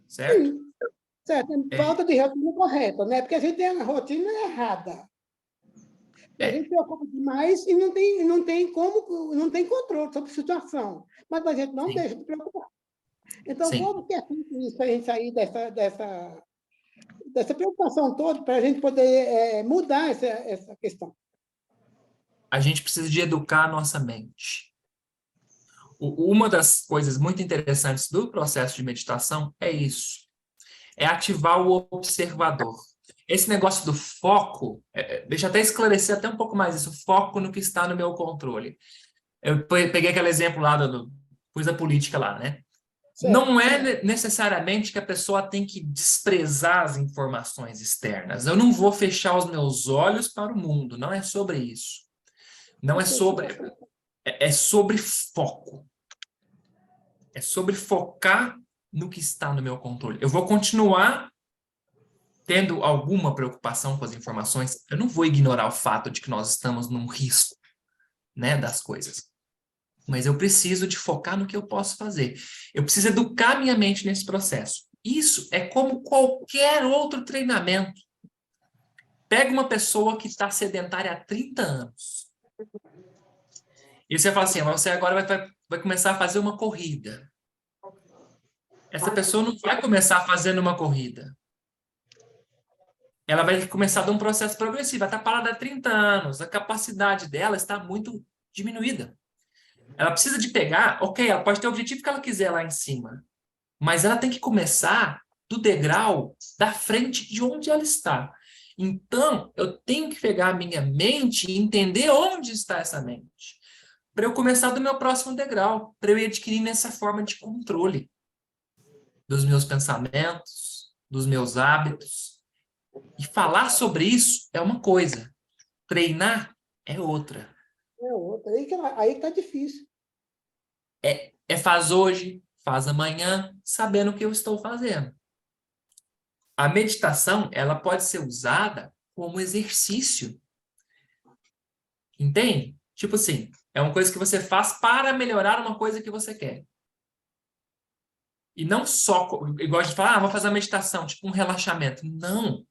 Certo? Sim, certo. Falta de rotina correta, né? Porque a gente tem a rotina errada. E a gente se preocupa demais e não tem controle sobre a situação. Mas a gente não Sim. deixa de preocupar. Então, Sim. como que é feito isso para a gente sair dessa preocupação toda, para a gente poder mudar essa questão? A gente precisa de educar a nossa mente. Uma das coisas muito interessantes do processo de meditação é isso. É ativar o observador. Esse negócio do foco, deixa eu até esclarecer até um pouco mais isso, foco no que está no meu controle. Eu peguei aquele exemplo lá pus a política lá, né? Certo. Não é necessariamente que a pessoa tem que desprezar as informações externas. Eu não vou fechar os meus olhos para o mundo, não é sobre isso. Não é sobre... É sobre foco. É sobre focar no que está no meu controle. Eu vou continuar tendo alguma preocupação com as informações. Eu não vou ignorar o fato de que nós estamos num risco, né, das coisas. Mas eu preciso de focar no que eu posso fazer. Eu preciso educar minha mente nesse processo. Isso é como qualquer outro treinamento. Pega uma pessoa que está sedentária há 30 anos. E você fala assim, você agora vai começar a fazer uma corrida. Essa pessoa não vai começar fazendo uma corrida. Ela vai começar de um processo progressivo. Ela está parada há 30 anos. A capacidade dela está muito diminuída. Ela precisa de pegar... Ok, ela pode ter o objetivo que ela quiser lá em cima. Mas ela tem que começar do degrau da frente de onde ela está. Então, eu tenho que pegar a minha mente e entender onde está essa mente. Para eu começar do meu próximo degrau. Para eu ir adquirindo essa forma de controle dos meus pensamentos, dos meus hábitos. E falar sobre isso é uma coisa. Treinar é outra. É outra. Aí que está difícil. Faz hoje, faz amanhã, sabendo o que eu estou fazendo. A meditação, ela pode ser usada como exercício. Entende? Tipo assim, é uma coisa que você faz para melhorar uma coisa que você quer. E não só, igual a gente fala, vou fazer a meditação, tipo um relaxamento. Não.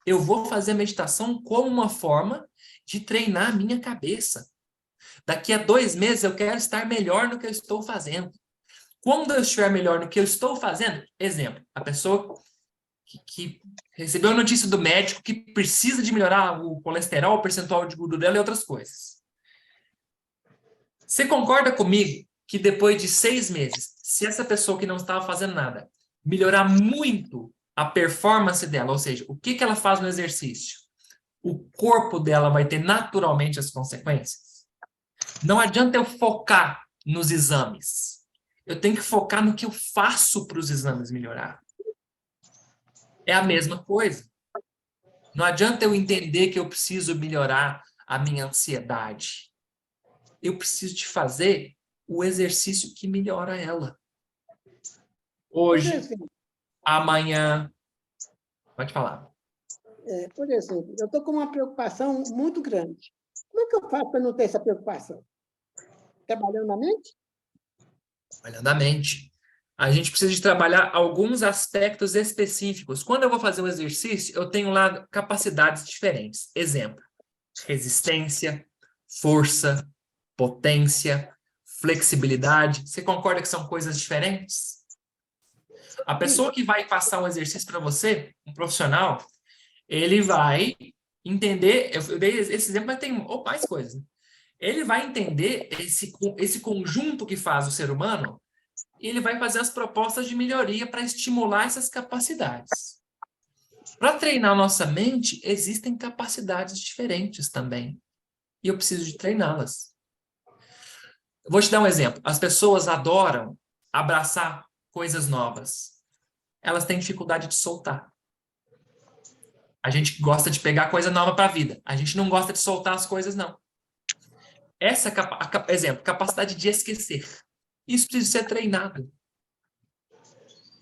Eu vou fazer a meditação como uma forma de treinar a minha cabeça. Daqui a 2 meses eu quero estar melhor no que eu estou fazendo. Quando eu estiver melhor no que eu estou fazendo, exemplo, a pessoa que recebeu a notícia do médico que precisa de melhorar o colesterol, o percentual de gordura dela e outras coisas. Você concorda comigo que depois de 6 meses, se essa pessoa que não estava fazendo nada melhorar muito a performance dela, ou seja, o que ela faz no exercício, o corpo dela vai ter naturalmente as consequências? Não adianta eu focar nos exames. Eu tenho que focar no que eu faço para os exames melhorar. É a mesma coisa. Não adianta eu entender que eu preciso melhorar a minha ansiedade. Eu preciso de fazer o exercício que melhora ela. Hoje, amanhã... Pode falar. Por exemplo, eu estou com uma preocupação muito grande. Como é que eu faço para não ter essa preocupação? Trabalhando na mente? Trabalhando a mente. A gente precisa de trabalhar alguns aspectos específicos. Quando eu vou fazer um exercício, eu tenho lá capacidades diferentes. Exemplo, resistência, força, potência, flexibilidade. Você concorda que são coisas diferentes? A pessoa que vai passar um exercício para você, um profissional, ele vai entender... Eu dei esse exemplo, mas tem mais coisas. Ele vai entender esse conjunto que faz o ser humano e ele vai fazer as propostas de melhoria para estimular essas capacidades. Para treinar nossa mente, existem capacidades diferentes também. E eu preciso de treiná-las. Eu vou te dar um exemplo. As pessoas adoram abraçar coisas novas. Elas têm dificuldade de soltar. A gente gosta de pegar coisa nova para a vida. A gente não gosta de soltar as coisas, não. Essa, exemplo, capacidade de esquecer. Isso precisa ser treinado.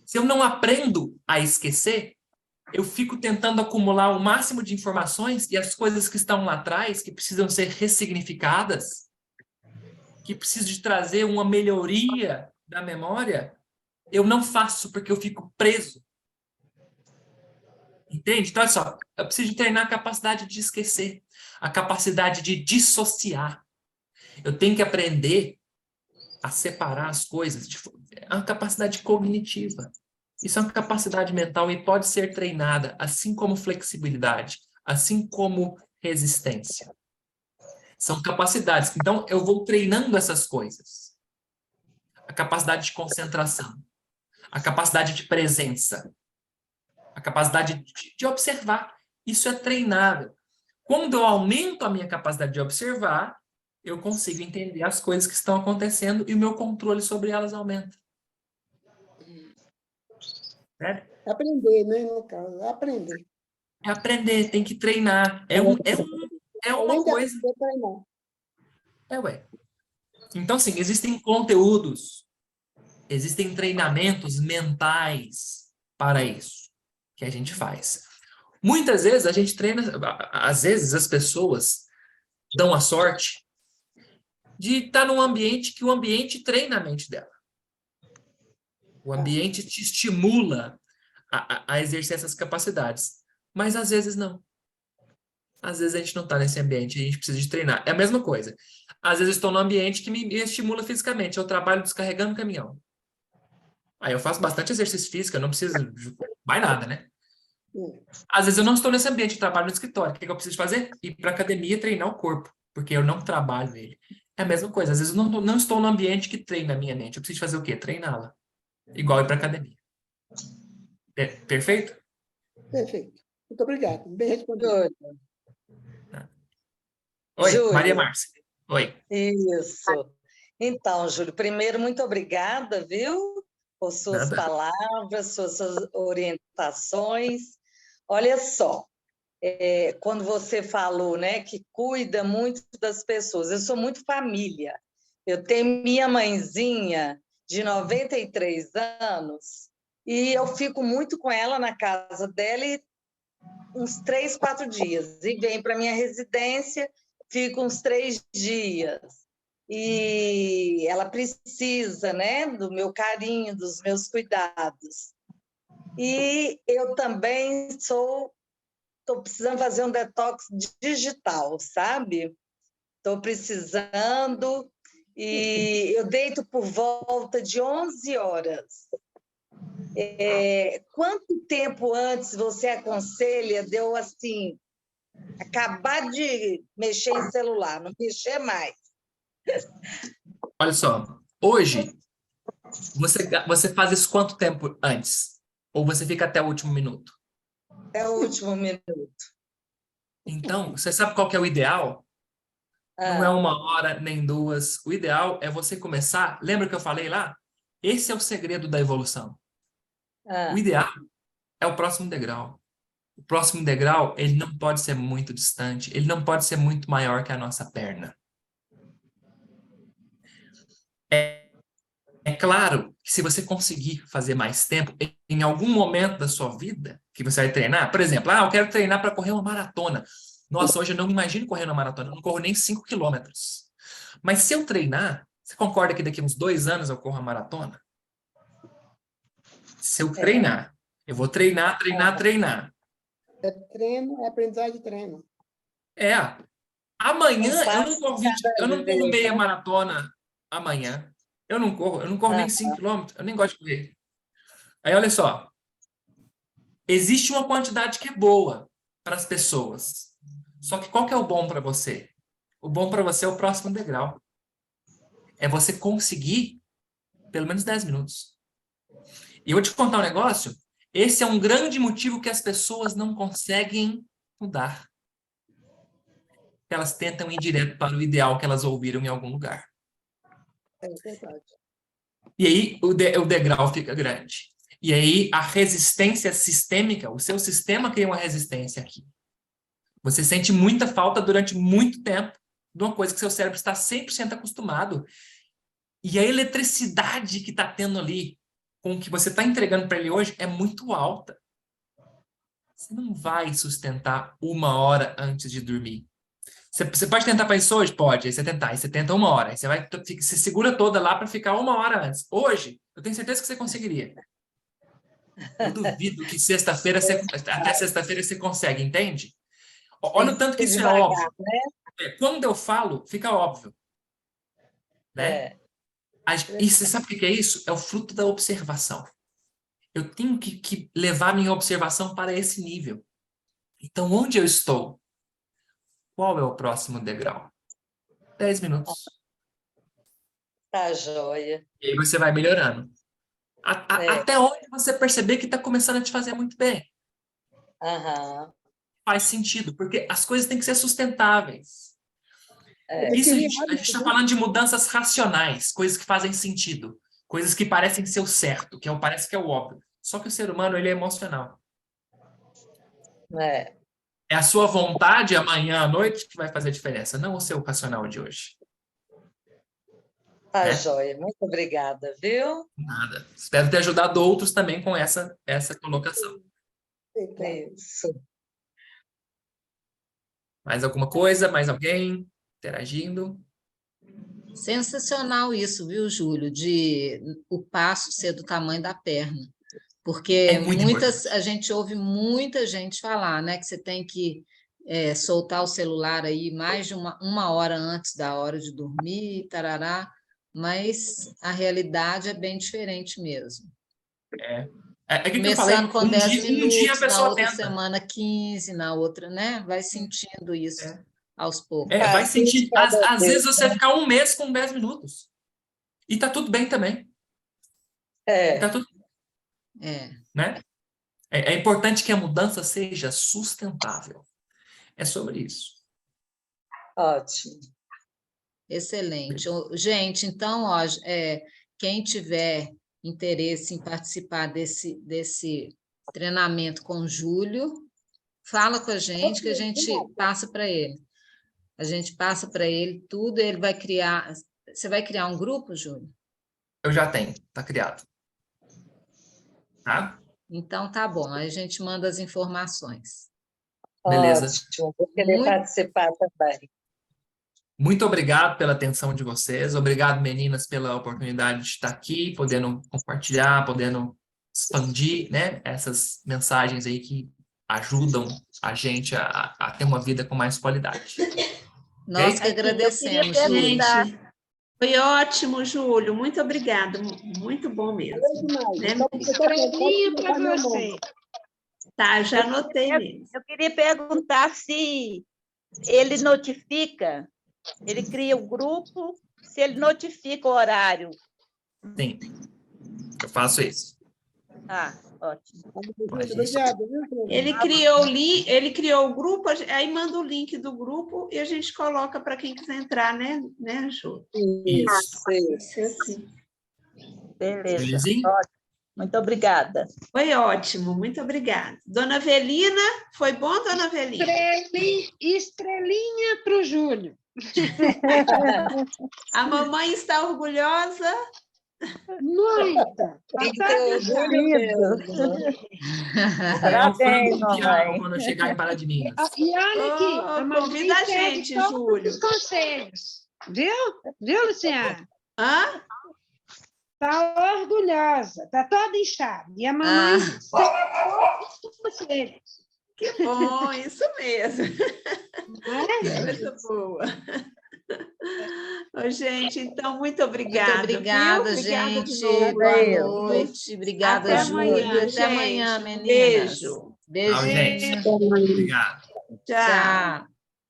Se eu não aprendo a esquecer, eu fico tentando acumular o máximo de informações e as coisas que estão lá atrás, que precisam ser ressignificadas, que preciso de trazer uma melhoria da memória, eu não faço porque eu fico preso. Entende? Então, olha só, eu preciso treinar a capacidade de esquecer, a capacidade de dissociar. Eu tenho que aprender a separar as coisas. É uma capacidade cognitiva. Isso é uma capacidade mental e pode ser treinada, assim como flexibilidade, assim como resistência. São capacidades. Então, eu vou treinando essas coisas. A capacidade de concentração, a capacidade de presença, a capacidade de observar. Isso é treinável. Quando eu aumento a minha capacidade de observar, eu consigo entender as coisas que estão acontecendo e o meu controle sobre elas aumenta. Certo? Aprender, né? No caso, aprender. É aprender, tem que treinar. É uma Além de coisa. aprender, treinar. Ué. Então, assim, existem conteúdos, existem treinamentos mentais para isso que a gente faz. Muitas vezes a gente treina, às vezes as pessoas dão a sorte de estar num ambiente que o ambiente treina a mente dela. O ambiente te estimula a exercer essas capacidades. Mas às vezes não. Às vezes a gente não está nesse ambiente, a gente precisa de treinar. É a mesma coisa. Às vezes eu estou num ambiente que me estimula fisicamente. Eu trabalho descarregando caminhão. Aí eu faço bastante exercício físico, eu não preciso de mais nada, né? Às vezes eu não estou nesse ambiente, eu trabalho no escritório. O que eu preciso fazer? Ir para a academia e treinar o corpo, porque eu não trabalho ele. É a mesma coisa. Às vezes eu não estou no ambiente que treina a minha mente. Eu preciso fazer o quê? Treiná-la. Igual ir para a academia. Perfeito? Perfeito. Muito obrigado. Bem respondido. Júlio. Oi, Júlio. Maria Márcia. Oi. Isso. Então, Júlio, primeiro, muito obrigada, viu? Por suas Nada. palavras, suas orientações. Olha só, quando você falou, né, que cuida muito das pessoas, eu sou muito família. Eu tenho minha mãezinha de 93 anos e eu fico muito com ela na casa dela e uns 3, 4 dias. E venho para minha residência, fico uns 3 dias. E ela precisa, né, do meu carinho, dos meus cuidados. E eu também estou precisando fazer um detox digital, sabe? Estou precisando e eu deito por volta de 11 horas. Quanto tempo antes você aconselha de eu, assim, acabar de mexer em celular, não mexer mais? Olha só, hoje, você faz isso quanto tempo antes? Ou você fica até o último minuto? Até o último minuto. Então, você sabe qual que é o ideal? Não é 1 hora, nem 2. O ideal é você começar... Lembra que eu falei lá? Esse é o segredo da evolução. O ideal é o próximo degrau. O próximo degrau, ele não pode ser muito distante, ele não pode ser muito maior que a nossa perna. É claro que se você conseguir fazer mais tempo, em algum momento da sua vida que você vai treinar, por exemplo, eu quero treinar para correr uma maratona. Nossa, hoje eu não me imagino correndo uma maratona, eu não corro nem 5 quilômetros. Mas se eu treinar, você concorda que daqui a uns 2 anos eu corro a maratona? Se eu treinar, eu vou treinar. É treino, é aprendizagem de treino. Amanhã eu não corro meia maratona amanhã. Eu não corro nem 5 quilômetros, eu nem gosto de correr. Aí, olha só, existe uma quantidade que é boa para as pessoas. Só que qual que é o bom para você? O bom para você é o próximo degrau. É você conseguir pelo menos 10 minutos. E eu vou te contar um negócio, esse é um grande motivo que as pessoas não conseguem mudar. Elas tentam ir direto para o ideal que elas ouviram em algum lugar. É verdade. E aí o degrau fica grande. E aí a resistência sistêmica, o seu sistema cria uma resistência aqui. Você sente muita falta durante muito tempo de uma coisa que seu cérebro está 100% acostumado. E a eletricidade que está tendo ali, com o que você está entregando para ele hoje, é muito alta. Você não vai sustentar 1 hora antes de dormir. Você pode tentar para isso hoje? Pode. Aí você tenta 1 hora. Aí você segura toda lá para ficar 1 hora antes. Hoje, eu tenho certeza que você conseguiria. Eu duvido que até sexta-feira você consegue, entende? Olha o tanto que isso é óbvio. Quando eu falo, fica óbvio. Né? E você sabe o que é isso? É o fruto da observação. Eu tenho que levar minha observação para esse nível. Então, onde eu estou? Qual é o próximo degrau? 10 minutos. Tá joia. E aí você vai melhorando. Até onde você perceber que está começando a te fazer muito bem. Faz sentido, porque as coisas têm que ser sustentáveis. Isso a gente está falando de mudanças racionais, coisas que fazem sentido, coisas que parecem ser o certo, parece que é o óbvio. Só que o ser humano, ele é emocional. É a sua vontade amanhã à noite que vai fazer a diferença, não o seu racional de hoje. Tá joia. Muito obrigada, viu? Nada. Espero ter ajudado outros também com essa colocação. Isso. Mais alguma coisa? Mais alguém interagindo? Sensacional isso, viu, Júlio? De o passo ser do tamanho da perna. Porque a gente ouve muita gente falar, né, que você tem que soltar o celular aí mais de uma hora antes da hora de dormir, tarará, mas a realidade é bem diferente mesmo. Começando com 10 minutos, na outra semana 15, na outra, né? Vai sentindo isso aos poucos. Vai sentir. Às vezes você ficar 1 mês com 10 minutos. E tá tudo bem também. Tá tudo... Né? É importante que a mudança seja sustentável. É sobre isso. Ótimo. Excelente. Gente, então, quem tiver interesse em participar desse treinamento com o Júlio, fala com a gente que a gente passa para ele. A gente passa para ele tudo, ele vai criar... Você vai criar um grupo, Júlio? Eu já tenho, está criado. Tá? Então, tá bom, aí a gente manda as informações. Beleza. Ótimo, vou querer participar também. Muito obrigado pela atenção de vocês. Obrigado, meninas, pela oportunidade de estar aqui, podendo compartilhar, podendo expandir, né, essas mensagens aí que ajudam a gente a ter uma vida com mais qualidade. Nós que agradecemos, gente. Foi ótimo, Júlio. Muito obrigada. Muito bom mesmo. Estrelinha para você. Tá, já anotei mesmo. Eu queria perguntar se ele notifica, ele cria o grupo, se ele notifica o horário. Sim, eu faço isso. Ah, ótimo. Ele criou o grupo, aí manda o link do grupo e a gente coloca para quem quiser entrar, né, Ju? Isso. Assim. Beleza. Ótimo. Muito obrigada. Foi ótimo, muito obrigada. Dona Avelina, foi bom, Dona Avelina? Estrelinha para o Júlio. A mamãe está orgulhosa? Muita. Parabéns, mamãe. Quando eu chegar em Pará de Minas. E olha aqui, a mamãe convida a gente, Júlio. Os conselhos. Viu, Luciana? Está orgulhosa, está toda inchada. E a mamãe todos os conselhos. Que bom, isso mesmo. Coisa boa. Gente, então, muito obrigada. Muito obrigada, gente. Boa noite. Obrigada, Júlia. Até amanhã, meninas. Beijo. Beijo. Tchau, gente. Obrigado. Tchau.